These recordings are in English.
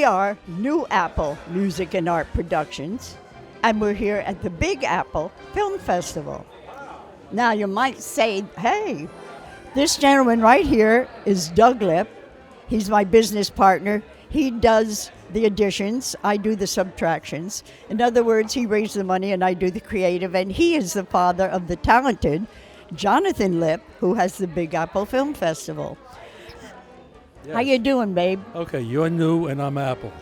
We are New Apple Music and Art Productions, and we're here at the Big Apple Film Festival. Now you might say, hey, this gentleman right here is Doug Lip. He's my business partner. He does the additions, I do the subtractions. In other words, he raises the money and I do the creative, and he is the father of the talented Jonathan Lip, who has the Big Apple Film Festival. Yes. How you doing, babe? Okay, you're new and I'm Apple.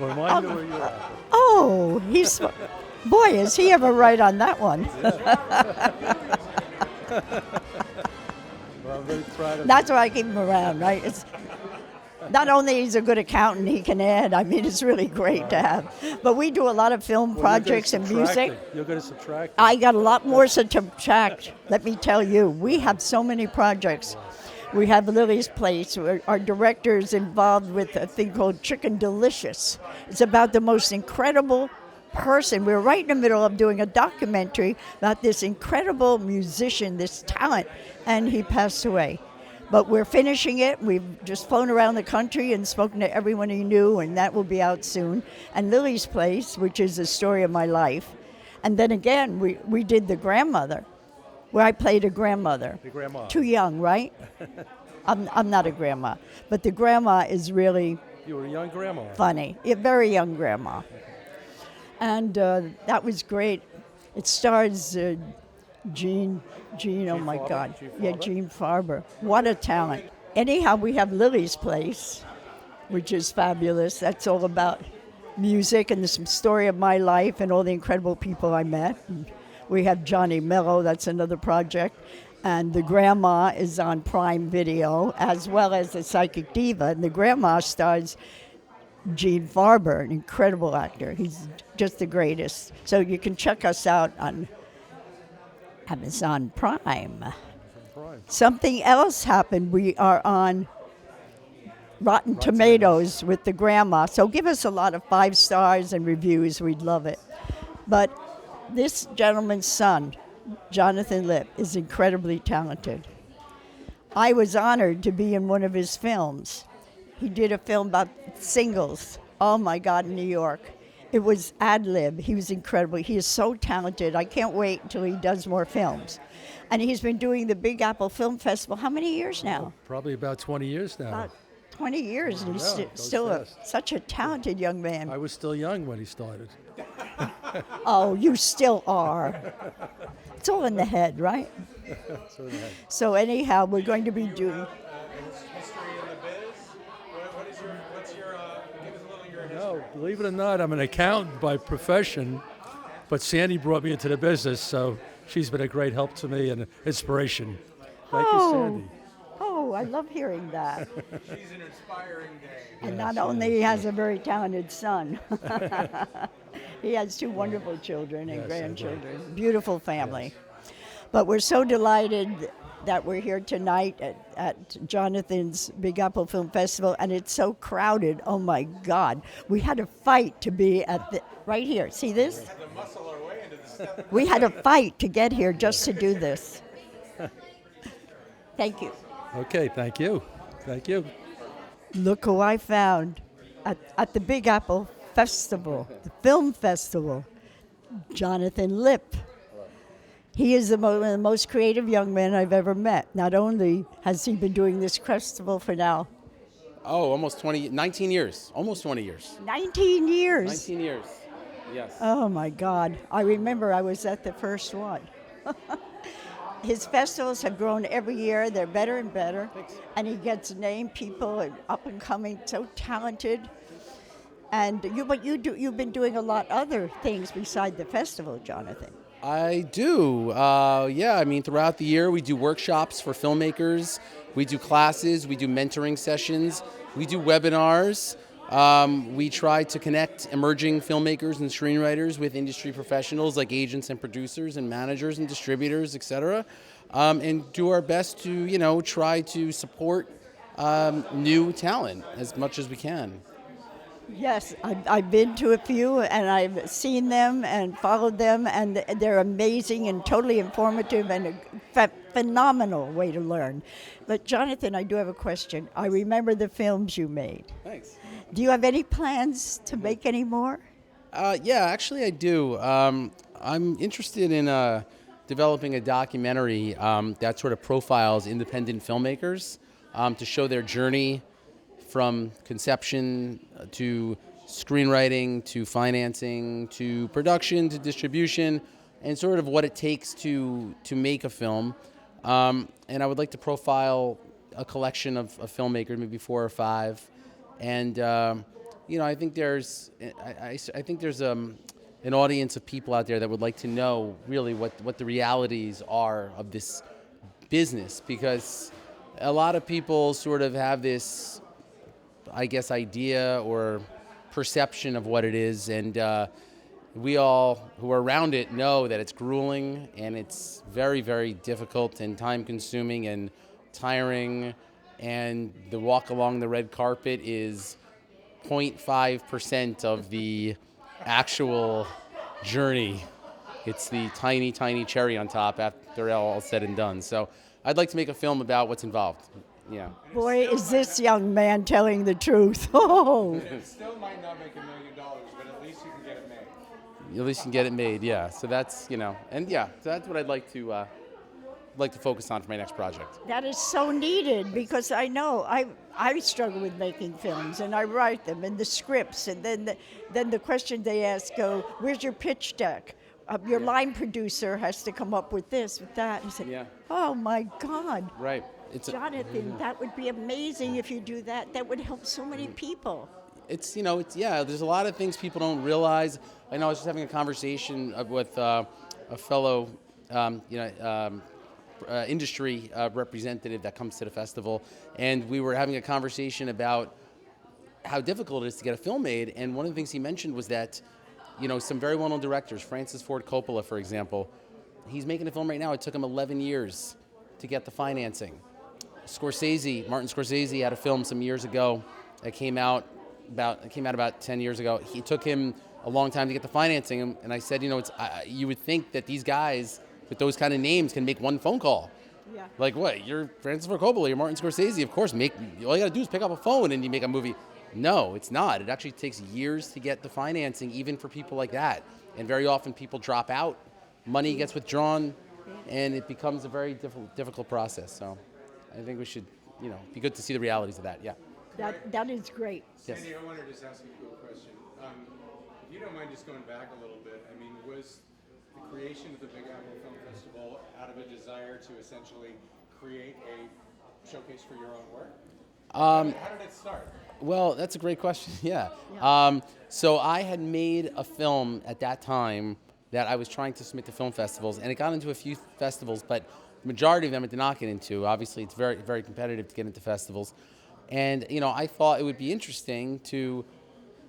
Or am I new or you're Apple? Oh, he's... Boy, is he ever right on that one. Well, I'm very proud of That's why I keep him around, right? It's not only he's a good accountant, he can add. I mean, it's really great to have. But we do a lot of film projects and music. You're going to subtract. I got a lot more to subtract, let me tell you. We have so many projects. We have Lily's Place. Our director is involved with a thing called Chicken Delicious. It's about the most incredible person. We're right in the middle of doing a documentary about this incredible musician, this talent, and he passed away. But we're finishing it. We've just flown around the country and spoken to everyone he knew, and that will be out soon. And Lily's Place, which is the story of my life. And then again, we did The Grandmother, where I played a grandmother. The grandma. Too young, right? I'm not a grandma. But the grandma is really You were a young grandma. funny. A very young grandma. And that was great. It stars Gene, oh my Farber? God. Gene Yeah, Farber? Gene Farber. What a talent. Anyhow, we have Lily's Place, which is fabulous. That's all about music and some story of my life and all the incredible people I met. And we have Johnny Mello, that's another project. And The Grandma is on Prime Video, as well as The Psychic Diva. And The Grandma stars Gene Farber, an incredible actor. He's just the greatest. So you can check us out on Amazon Prime. Something else happened. We are on Rotten Tomatoes with The Grandma. So give us a lot of 5 stars and reviews. We'd love it. But this gentleman's son, Jonathan Lip, is incredibly talented. I was honored to be in one of his films. He did a film about singles. Oh my God, in New York. It was ad lib. He was incredible. He is so talented. I can't wait until he does more films. And he's been doing the Big Apple Film Festival. How many years now? Probably about 20 years now. About 20 years. And he's Yeah, it goes still fast. such a talented young man. I was still young when he started. Oh, you still are. It's all in the head, right? So yeah. So anyhow, we're going to be doing... History in the biz? What's your, give us a little of your history. No, believe it or not, I'm an accountant by profession, but Sandy brought me into the business, so she's been a great help to me and an inspiration. Thank you, Sandy. Oh, I love hearing that. She's an inspiring dame. And not only he has a very talented son, he has 2 wonderful children and Yes, grandchildren. Beautiful family. But we're so delighted that we're here tonight at Jonathan's Big Apple Film Festival, and it's so crowded. Oh my God. We had a fight to be at the, right here. See this? The muscle our way into this stuff. We had a fight to get here just to do this. Thank you. Okay, thank you. Thank you. Look who I found at the Big Apple Festival, the film festival, Jonathan Lip. He is one of the most creative young men I've ever met. Not only has he been doing this festival for now Oh, almost 19 years. Almost 20 years. 19 years. 19 years. Yes. Oh my God. I remember I was at the first one. His festivals have grown every year. They're better and better. Thanks. And he gets named people and up and coming, so talented. And you've been doing a lot other things beside the festival, Jonathan. I do. Yeah, I mean, throughout the year, we do workshops for filmmakers. We do classes. We do mentoring sessions. We do webinars. We try to connect emerging filmmakers and screenwriters with industry professionals like agents and producers and managers and distributors, etc. And do our best to, try to support new talent as much as we can. Yes, I've been to a few, and I've seen them and followed them, and they're amazing and totally informative and a phenomenal way to learn. But Jonathan, I do have a question. I remember the films you made. Thanks. Do you have any plans to make any more? Yeah, actually I do. I'm interested in developing a documentary that sort of profiles independent filmmakers to show their journey from conception to screenwriting to financing to production to distribution and sort of what it takes to make a film. And I would like to profile a collection of filmmakers, maybe 4 or 5. And I think there's an audience of people out there that would like to know really what the realities are of this business, because a lot of people sort of have this, I guess, idea or perception of what it is, and we all who are around it know that it's grueling and it's very, very difficult and time-consuming and tiring, and the walk along the red carpet is 0.5% of the actual journey. It's the tiny, tiny cherry on top after all said and done. So I'd like to make a film about what's involved. Yeah. Boy, is this young man telling the truth. Oh. It still might not make $1 million, but at least you can get it made. At least you can get it made, yeah. So that's, and yeah, so that's what I'd like to focus on for my next project. That is so needed, because I know I struggle with making films, and I write them and the scripts, and then the question they ask go, where's your pitch deck? Your line producer has to come up with this, with that. And say, Yeah. oh my God. Right. Jonathan, that would be amazing if you do that. That would help so many people. There's a lot of things people don't realize. I know I was just having a conversation with a fellow, industry representative that comes to the festival, and we were having a conversation about how difficult it is to get a film made. And one of the things he mentioned was that, some very well-known directors, Francis Ford Coppola, for example, he's making a film right now. It took him 11 years to get the financing. Martin Scorsese had a film some years ago that came out about 10 years ago. It took him a long time to get the financing, and I said, you would think that these guys with those kind of names can make one phone call. Yeah. Like what? You're Francis Ford Coppola, you're Martin Scorsese, of course, all you gotta do is pick up a phone and you make a movie. No, it's not. It actually takes years to get the financing, even for people like that. And very often people drop out, money gets withdrawn, and it becomes a very difficult process. So I think we should, be good to see the realities of that, yeah. That is great. Yes. Sandy, I wanted to just ask you a cool question. If you don't mind just going back a little bit, I mean, was the creation of the Big Apple Film Festival out of a desire to essentially create a showcase for your own work? How did it start? Well, that's a great question, yeah. So I had made a film at that time that I was trying to submit to film festivals, and it got into a few festivals, but the majority of them it did not get into. Obviously, it's very, very competitive to get into festivals. And, I thought it would be interesting to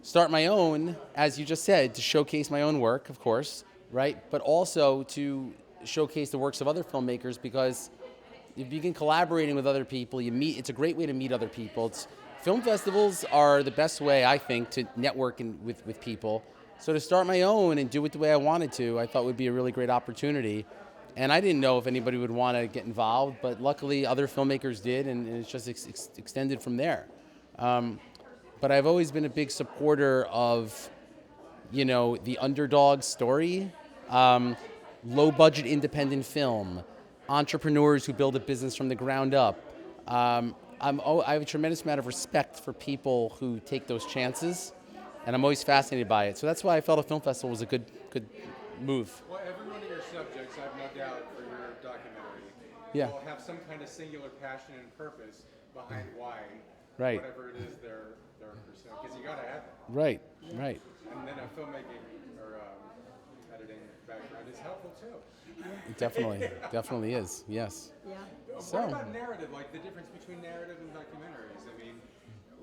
start my own, as you just said, to showcase my own work, of course, right? But also to showcase the works of other filmmakers, because if you begin collaborating with other people, it's a great way to meet other people. Film festivals are the best way, I think, to network with people. So to start my own and do it the way I wanted to, I thought would be a really great opportunity. And I didn't know if anybody would want to get involved, but luckily other filmmakers did, and it's just extended from there. But I've always been a big supporter of, the underdog story, low-budget independent film, entrepreneurs who build a business from the ground up. I have a tremendous amount of respect for people who take those chances, and I'm always fascinated by it. So that's why I felt a film festival was a good move. Well, every one of your subjects, I have no doubt, for your documentary, Yeah. will have some kind of singular passion and purpose behind why, Right. whatever it is they're pursuing. Because you got to have that. Right. And then a filmmaking or editing background is helpful too. It definitely is, yes. Yeah. So- What about narrative, like the difference between narrative and documentaries? I mean,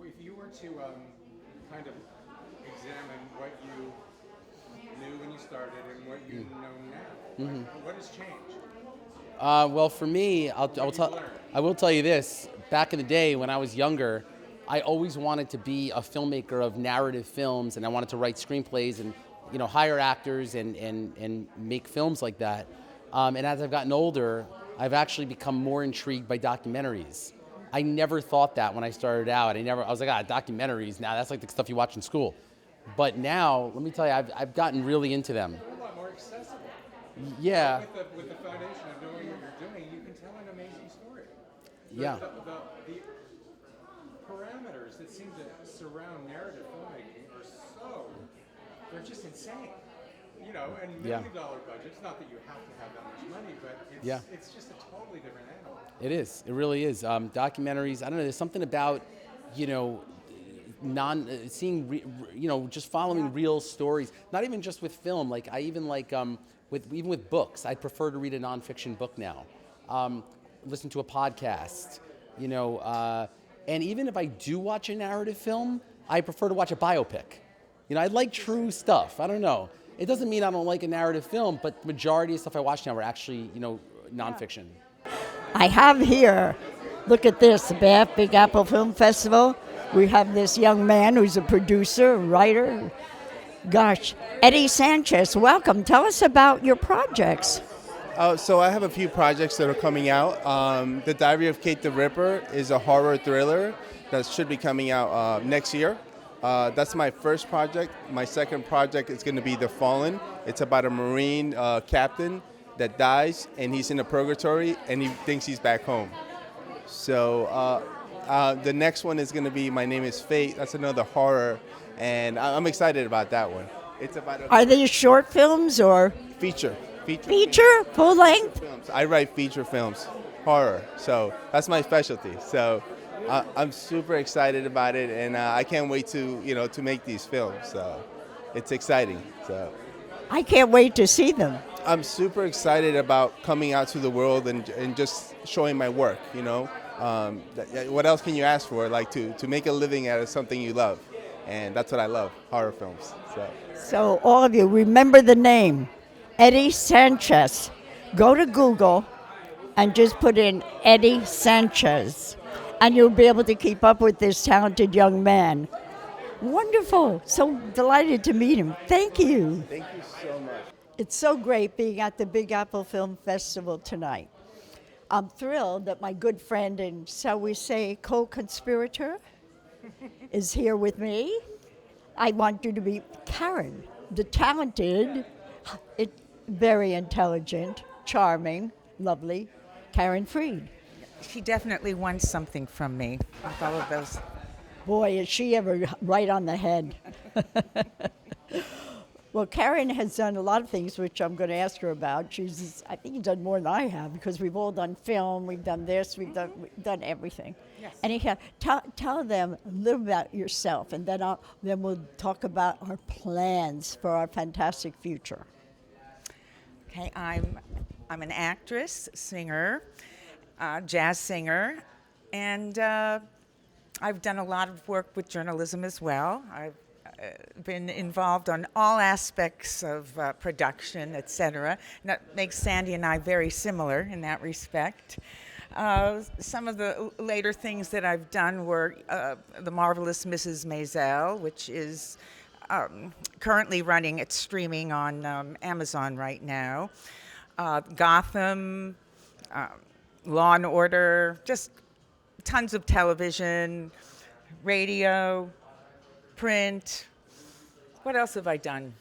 if you were to kind of examine what you knew when you started and what you know now, what has changed? Well, for me, I will tell you this. Back in the day when I was younger, I always wanted to be a filmmaker of narrative films, and I wanted to write screenplays and hire actors and make films like that. And as I've gotten older, I've actually become more intrigued by documentaries. I never thought that when I started out. I was like, documentaries now, that's like the stuff you watch in school. But now, let me tell you, I've gotten really into them. They're a lot more accessible. Yeah. With the foundation of knowing what you're doing, you can tell an amazing story. Yeah. The parameters that seem to surround narrative filmmaking are they're just insane. You know, and million-dollar budgets, not that you have to have that much money, but it's just a totally different animal. It is. It really is. Documentaries, I don't know, there's something about, just following real stories. Not even just with film. Like, I even like, even with books, I'd prefer to read a nonfiction book now. Listen to a podcast, and even if I do watch a narrative film, I prefer to watch a biopic. I like true stuff. I don't know. It doesn't mean I don't like a narrative film, but the majority of stuff I watch now are actually, nonfiction. I have here, look at this, the BAFF Big Apple Film Festival. We have this young man who's a producer, writer. Gosh, Eddie Sanchez, welcome. Tell us about your projects. So I have a few projects that are coming out. The Diary of Kate the Ripper is a horror thriller that should be coming out next year. That's my first project. My second project is going to be The Fallen. It's about a Marine captain that dies, and he's in a purgatory, and he thinks he's back home. So the next one is going to be My Name is Fate. That's another horror, and I'm excited about that one. It's about Are they short films or feature? Feature? Full length? Films. I write feature films, horror. So that's my specialty. So I'm super excited about it, and I can't wait to make these films. So it's exciting. So I can't wait to see them. I'm super excited about coming out to the world and just showing my work. What else can you ask for? Like to make a living out of something you love, and that's what I love, horror films. So all of you, remember the name, Eddie Sanchez. Go to Google and just put in Eddie Sanchez, and you'll be able to keep up with this talented young man. Wonderful. So delighted to meet him. Thank you. Thank you so much. It's so great being at the Big Apple Film Festival tonight. I'm thrilled that my good friend and, shall we say, co-conspirator is here with me. I want you to meet Karen, the talented, very intelligent, charming, lovely Karen Freed. She definitely won something from me with all of those. Boy, is she ever right on the head. Well, Karen has done a lot of things, which I'm going to ask her about. I think she's done more than I have, because we've all done film, we've done this, we've done everything. Yes. Anyhow, tell them a little about yourself, and then we'll talk about our plans for our fantastic future. Okay, I'm an actress, singer, jazz singer, and I've done a lot of work with journalism as well. I've been involved on all aspects of production, etc. And that makes Sandy and I very similar in that respect. Some of the later things that I've done were The Marvelous Mrs. Maisel, which is currently running, it's streaming on Amazon right now. Gotham, Law and Order, just tons of television, radio, print. What else have I done?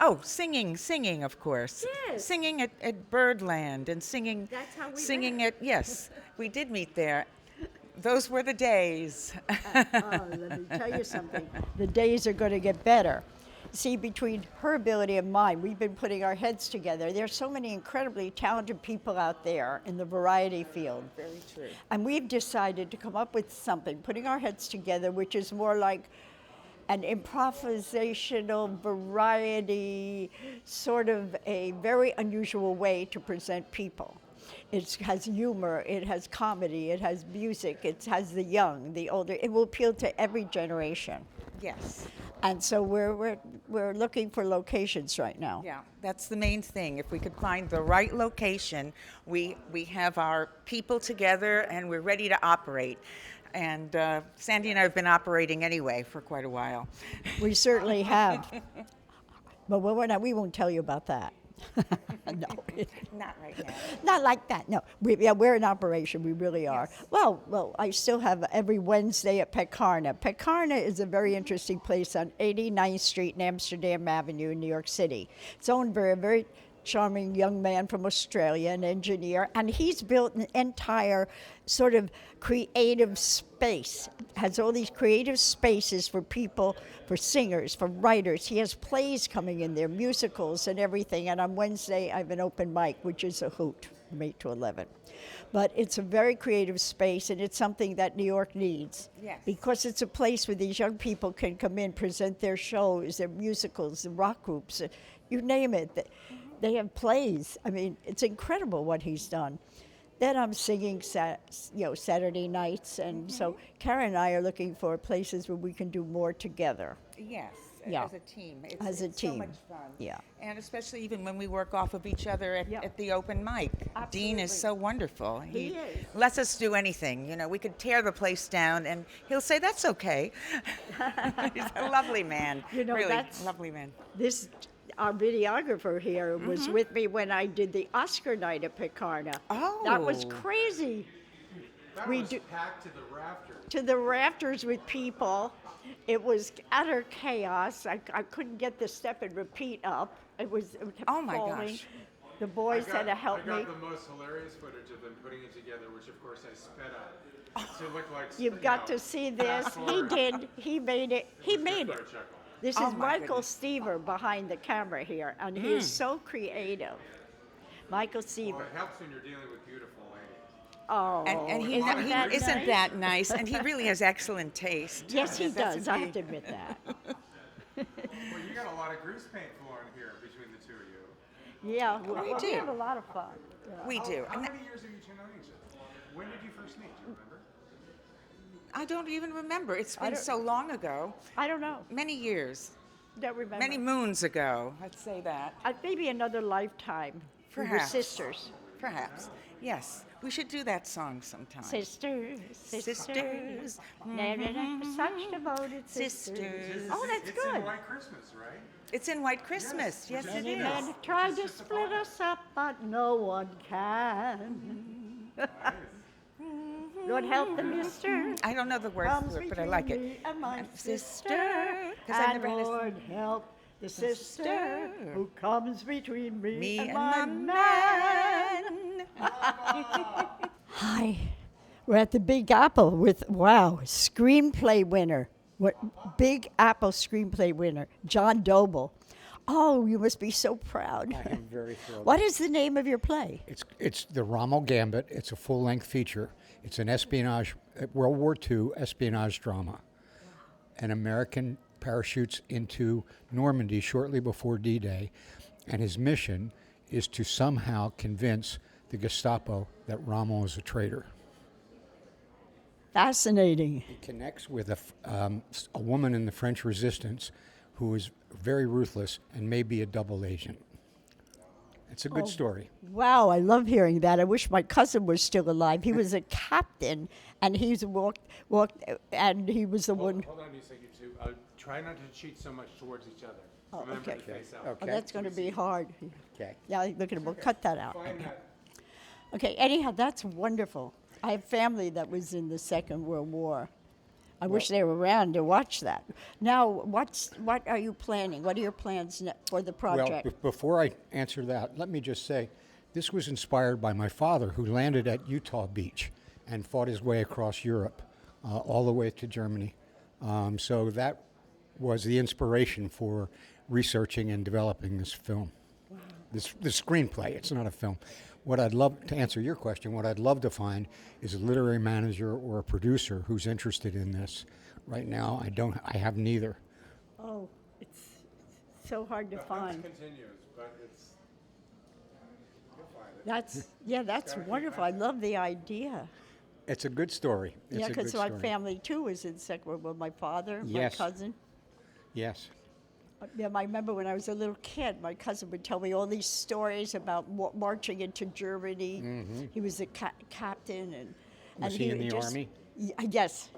Oh, singing, of course. Yes. Singing at Birdland and singing. That's how we singing met. yes, we did meet there. Those were the days. Let me tell you something. The days are going to get better. See, between her ability and mine, we've been putting our heads together. There's so many incredibly talented people out there in the variety field. Very true. And we've decided to come up with something, putting our heads together, which is more like an improvisational variety, sort of a very unusual way to present people. It has humor, it has comedy, it has music, it has the young, the older. It will appeal to every generation. Yes. And so we're looking for locations right now. Yeah, that's the main thing. If we could find the right location, we have our people together and we're ready to operate. And Sandy and I have been operating anyway for quite a while. We certainly have. But we won't tell you about that. No. Not right now. Not like that. No, we're in operation. We really are. Yes. Well, I still have every Wednesday at Pekarna. Pekarna is a very interesting place on 89th Street and Amsterdam Avenue in New York City. It's owned by a very charming young man from Australia, an engineer, and he's built an entire sort of creative space. Has all these creative spaces for people, for singers, for writers. He has plays coming in there, musicals and everything. And on Wednesday, I have an open mic, which is a hoot, from 8 to 11. But it's a very creative space, and it's something that New York needs. Yes. Because it's a place where these young people can come in, present their shows, their musicals, the rock groups, you name it. They have plays. I mean, it's incredible what he's done. Then I'm singing Saturday nights, and so Karen and I are looking for places where we can do more together. Yes, Yeah. as a team. As a it's team. so much fun. Yeah. And especially even when we work off of each other Yeah. at the open mic. Dean is Absolutely. so wonderful. He is. lets us do anything. You know, we could tear the place down and he'll say, that's okay. He's a lovely man. You know, really that's- lovely man. Our videographer here was with me when I did the Oscar night at Pekarna. That was Oh. crazy. That We was do- packed to the rafters. To the rafters with people. It was utter chaos. I couldn't get the step and repeat up. It kept Oh, my falling. gosh. The boys had to help I got me. the most hilarious footage of them putting it together, which of course I sped up. So it looked like You've got to see this. He did. He made it. He made it. This Oh, is my Michael goodness. Stever behind the camera here, and he is so creative. Michael Stever. Well, it helps when you're dealing with beautiful ladies. Oh, And he, isn't he that isn't nice? that nice, and he really has excellent taste. Yes, he That's does. a I big- have to admit that. Well, you got a lot of grease paint flowing here between the two of you. Yeah, well, We we do. have a lot of fun. We do. How And many years have you two known each other? When did you first meet? Do you remember? I don't even remember. It's I been don't- so long ago. I don't know. Many years. Don't remember. Many moons ago. Let's say that. Maybe another lifetime. We were Perhaps. sisters. Perhaps. Yes. We should do that song sometime. Sisters. Sisters. Such devoted sisters. Sisters. Oh, that's It's good. in White Christmas, right? It's in White Christmas. Yes, it Many is. men tried to split us up, but no one can. Lord help the mister. I don't know the words Comes to it, but I between like it. me and my Sister, sister. 'cause I And never had a- Lord help the sister Sister. who comes between me, Me and my my man. man. Hi, we're at the Big Apple with, wow, screenplay winner. What Big Apple screenplay winner, John Doble. Oh, you must be so proud. I am very thrilled. What is the name of your play? It's the Rommel Gambit. It's a full-length feature. It's an espionage, World War II espionage drama. An American parachutes into Normandy shortly before D-Day, and his mission is to somehow convince the Gestapo that Rommel is a traitor. Fascinating. It connects with a woman in the French Resistance who is very ruthless and may be a double agent. It's a good story. Wow, I love hearing that. I wish my cousin was still alive. He was a captain, and he's walked, and he was the one. Hold on a second, too. Try not to cheat so much towards each other. Oh, Remember okay. to face out. Oh, Okay. that's going to be hard. Okay. Yeah, look at him. We'll cut that out. Find that. Okay, anyhow, that's wonderful. I have family that was in the Second World War. I wish they were around to watch that. Now, what are you planning? What are your plans for the project? Well, before I answer that, let me just say, this was inspired by my father, who landed at Utah Beach and fought his way across Europe, all the way to Germany. So that was the inspiration for researching and developing this film. Wow. This screenplay. It's not a film. What I'd love to answer your question, what I'd love to find is a literary manager or a producer who's interested in this. Right now, I have neither. Oh, it's so hard to The hunt find. continues, but it's. You'll find it. That's wonderful. I love the idea. It's a good story. It's Yeah, a good because my story. family too was in Second World War. My father, Yes. my cousin. Yes. Yeah, I remember when I was a little kid, my cousin would tell me all these stories about marching into Germany. He was a captain, and Was he in the just- army? Yes,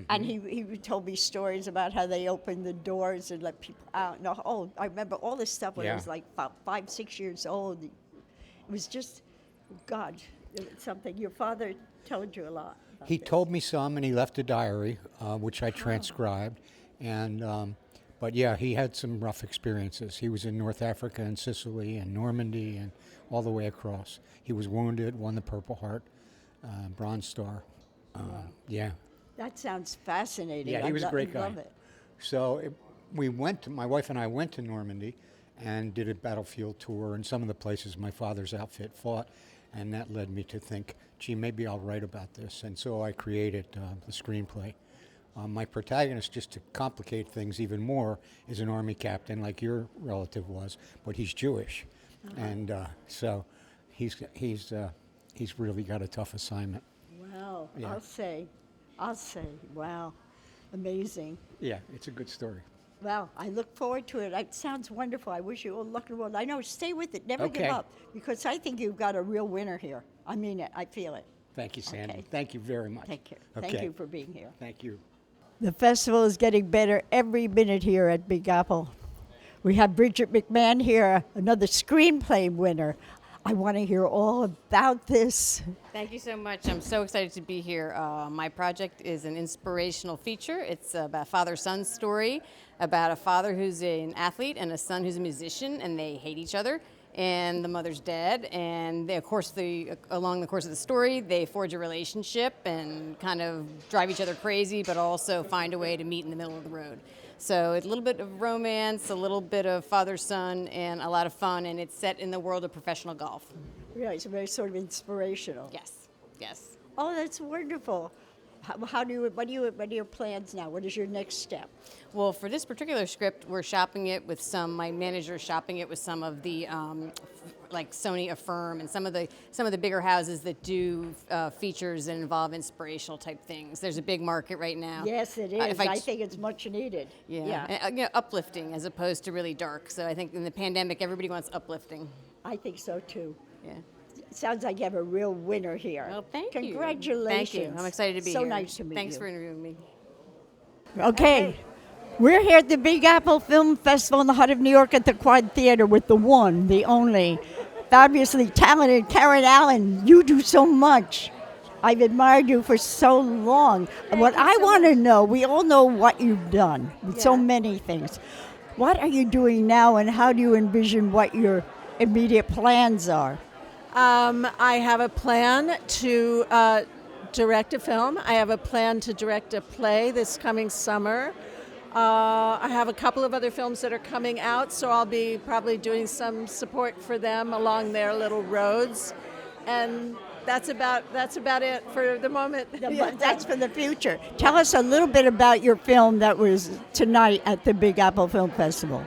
And he told me stories about how they opened the doors and let people out. No, I remember all this stuff when I Yeah. was like 5, 6 years old. It was just, God, it was something. Your father told you a lot. about He this. told me some, and he left a diary, which I transcribed. And but yeah, he had some rough experiences. He was in North Africa and Sicily and Normandy and all the way across. He was wounded, won the Purple Heart, Bronze Star. Yeah. That sounds fascinating. Yeah, he was a great guy. I love it. So my wife and I went to Normandy and did a battlefield tour and some of the places my father's outfit fought, and that led me to think, gee, maybe I'll write about this. And so I created the screenplay. My protagonist, just to complicate things even more, is an army captain like your relative was, but he's Jewish, and so he's really got a tough assignment. Wow. Yeah. I'll say, wow. Amazing. Yeah, it's a good story. Well, I look forward to it. It sounds wonderful. I wish you all luck in the world. I know, stay with it. Never give Okay. up, because I think you've got a real winner here. I mean it. I feel it. Thank you, Sandy. Okay. Thank you very much. Take care. Okay. Thank you for being here. Thank you. The festival is getting better every minute here at Big Apple. We have Bridget McMahon here, another screenplay winner. I want to hear all about this. Thank you so much. I'm so excited to be here. My project is an inspirational feature. It's about a father-son story about a father who's an athlete and a son who's a musician, and they hate each other. And the mother's dead, and they, of course, along the course of the story, they forge a relationship and kind of drive each other crazy, but also find a way to meet in the middle of the road. So it's a little bit of romance, a little bit of father-son, and a lot of fun, and it's set in the world of professional golf. Really, it's very sort of inspirational. Yes, yes. Oh, that's wonderful. What are your plans now? What is your next step? Well, for this particular script, we're shopping it with my manager's shopping it with some of the, like Sony Affirm and some of the bigger houses that do features that involve inspirational type things. There's a big market right now. Yes, it is. I think it's much needed. Yeah. And, uplifting as opposed to really dark. So I think in the pandemic, everybody wants uplifting. I think so too. Yeah. Sounds like you have a real winner here. Well, thank you. Congratulations. Thank you. I'm excited to be so here. So nice to meet Thanks you. for interviewing me. Okay. We're here at the Big Apple Film Festival in the heart of New York at the Quad Theater with the one, the only, fabulously talented Karen Allen. You do so much. I've admired you for so long. What I want to know, we all know what you've done with so many things. What are you doing now, and how do you envision what your immediate plans are? I have a plan to direct a film. I have a plan to direct a play this coming summer. I have a couple of other films that are coming out, so I'll be probably doing some support for them along their little roads. And that's about it for the moment. That's for the future. Tell us a little bit about your film that was tonight at the Big Apple Film Festival.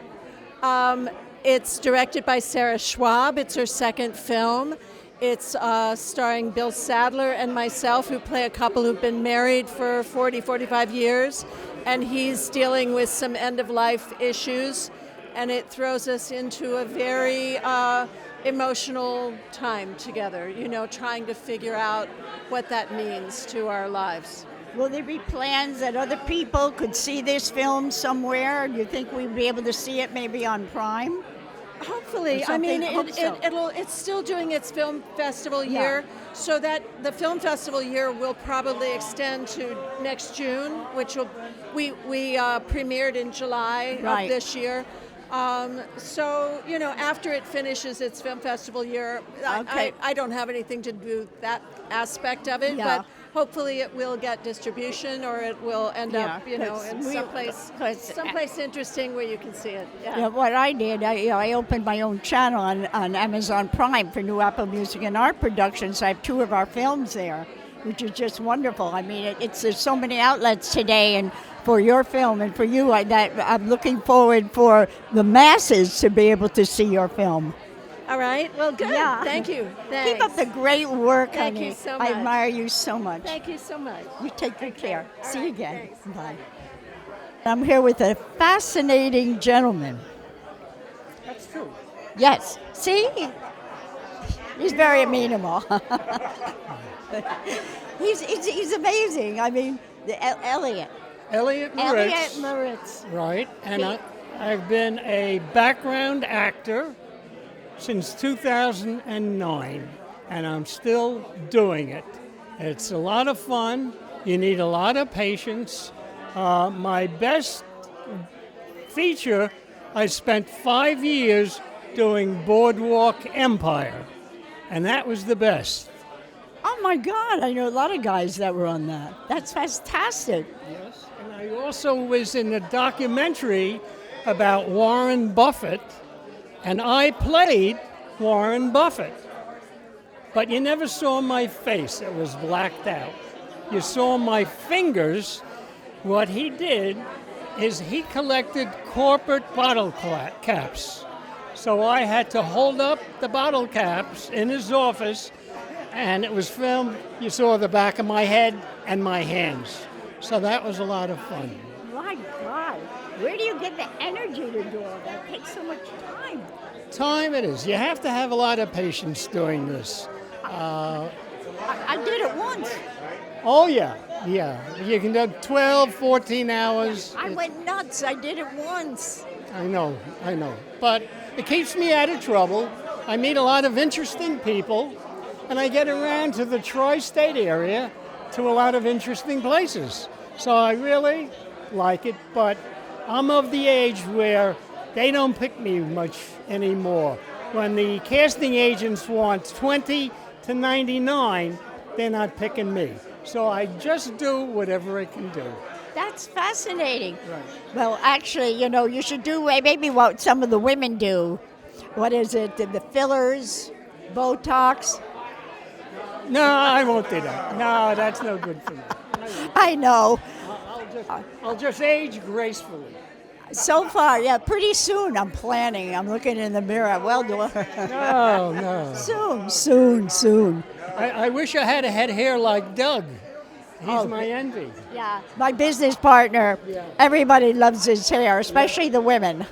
It's directed by Sarah Schwab. It's her second film. It's starring Bill Sadler and myself, who play a couple who've been married for 40, 45 years, and he's dealing with some end-of-life issues, and it throws us into a very emotional time together, trying to figure out what that means to our lives. Will there be plans that other people could see this film somewhere? Do you think we'd be able to see it maybe on Prime? Hopefully. I mean, it's still doing its film festival year, so that the film festival year will probably extend to next June, which we premiered in July of this year. So, after it finishes its film festival year, I don't have anything to do with that aspect of it, but hopefully it will get distribution, or it will end up, in someplace interesting where you can see it. Yeah, what I did, I opened my own channel on Amazon Prime for New Apple Music and Art Productions. I have 2 of our films there, which is just wonderful. I mean, there's so many outlets today, and for your film and for you, I'm looking forward for the masses to be able to see your film. All right. Well, good. Yeah. Thank you. Thanks. Keep up the great work, Thank honey. you so much. I admire you so much. Thank you so much. You take good care. All See right, you again. thanks. Bye. I'm here with a fascinating gentleman. That's true. Yes. See? He's very amenable. He's amazing. I mean, Elliot. Elliot Moritz. Elliot Moritz. Right, and He- I've been a background actor since 2009, and I'm still doing it. It's a lot of fun. You need a lot of patience. My best feature, I spent 5 years doing Boardwalk Empire, and that was the best. Oh my God, I know a lot of guys that were on that. That's fantastic. Yes, and I also was in a documentary about Warren Buffett, and I played Warren Buffett. But you never saw my face, it was blacked out. You saw my fingers. What he did is he collected corporate bottle caps. So I had to hold up the bottle caps in his office, and it was filmed. You saw the back of my head and my hands. So that was a lot of fun. My God, where do you get the energy to do all that? It takes so much time. Time it is. You have to have a lot of patience doing this. I did it once. Oh, yeah. You can do 12, 14 hours. I went nuts. I did it once. I know. But it keeps me out of trouble. I meet a lot of interesting people, and I get around to the tri-state area to a lot of interesting places. So I really like it, but I'm of the age where they don't pick me much anymore. When the casting agents want 20 to 99, they're not picking me. So I just do whatever I can do. That's fascinating. Right. Well, actually, you should do maybe what some of the women do. What is it? The fillers, Botox. No, I won't do that. No, that's no good for me. I know. I'll just age gracefully. So far, yeah, pretty soon I'm planning. I'm looking in the mirror. Well, No. soon. I wish I had a head hair like Doug. He's my envy. Yeah, my business partner. Yeah. Everybody loves his hair, especially the women.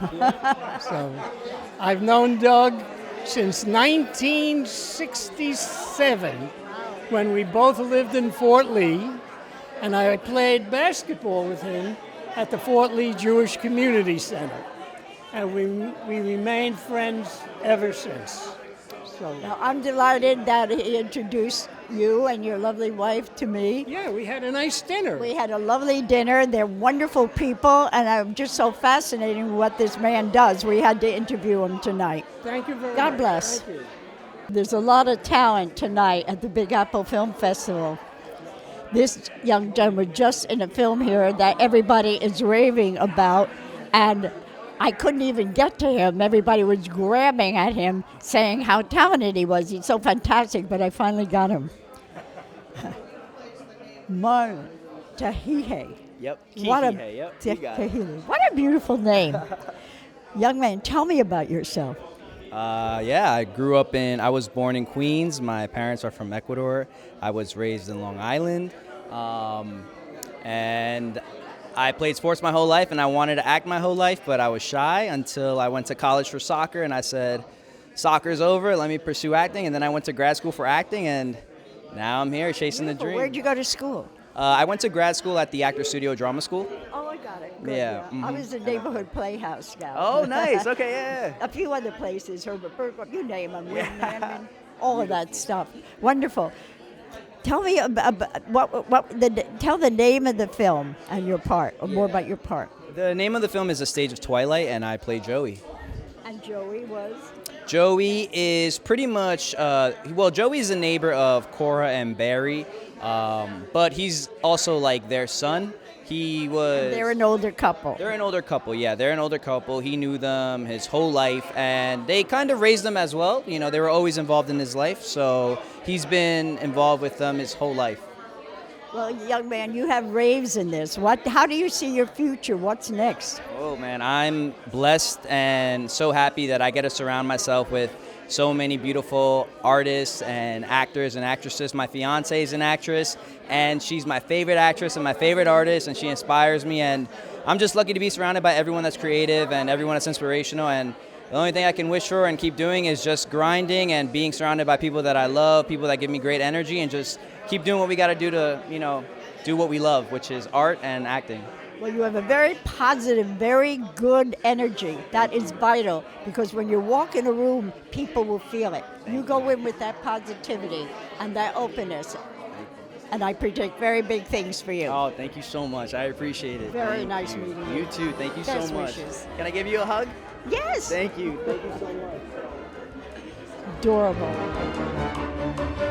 So I've known Doug since 1967 when we both lived in Fort Lee, and I played basketball with him at the Fort Lee Jewish Community Center. And we remained friends ever since. So Now, I'm delighted that he introduced you and your lovely wife to me. yeah, we had a nice dinner. We had a lovely dinner. They're wonderful people, and I'm just so fascinating what this man does. We had to interview him tonight. Thank you very much. God bless. Thank you. There's a lot of talent tonight at the Big Apple Film Festival. This young gentleman was just in a film here that everybody is raving about, and I couldn't even get to him. Everybody was grabbing at him, saying how talented he was. He's so fantastic, but I finally got him. Marlon Tahihe. Yep. What a Kihei, yep. You got it. Tahili. What a beautiful name. Young man, tell me about yourself. Yeah, I was born in Queens. My parents are from Ecuador. I was raised in Long Island. And I played sports my whole life, and I wanted to act my whole life, but I was shy until I went to college for soccer, and I said, soccer's over, let me pursue acting. And then I went to grad school for acting, and now I'm here chasing the dream. Where'd you go to school? I went to grad school at the Actor Studio Drama School. Oh, I got it. Good, Yeah, I was a neighborhood playhouse gal. Oh, nice. Okay, yeah. A few other places, Herbert Burke, you name them, all of that stuff. Wonderful. Tell me about tell the name of the film and your part, or more about your part. The name of the film is A Stage of Twilight, and I play Joey. And Joey was? Joey is pretty much, Joey's a neighbor of Cora and Barry, but he's also like their son. They're an older couple. They're an older couple, yeah. They're an older couple. He knew them his whole life, and they kind of raised him as well. You know, they were always involved in his life, so he's been involved with them his whole life. Well, young man, you have raves in this. How do you see your future? What's next? Oh, man, I'm blessed and so happy that I get to surround myself with so many beautiful artists and actors and actresses. My fiance is an actress, and she's my favorite actress and my favorite artist, and she inspires me. And I'm just lucky to be surrounded by everyone that's creative and everyone that's inspirational. And the only thing I can wish for and keep doing is just grinding and being surrounded by people that I love, people that give me great energy, and just keep doing what we got to do to, do what we love, which is art and acting. Well, you have a very positive, very good energy. That is vital because when you walk in a room, people will feel it. You go in with that positivity and that openness. And I predict very big things for you. Oh, thank you so much. I appreciate it. Very Thank nice you. meeting you. You too. Thank you Best so much. wishes. Can I give you a hug? Yes. Thank you. Thank you so much. Adorable.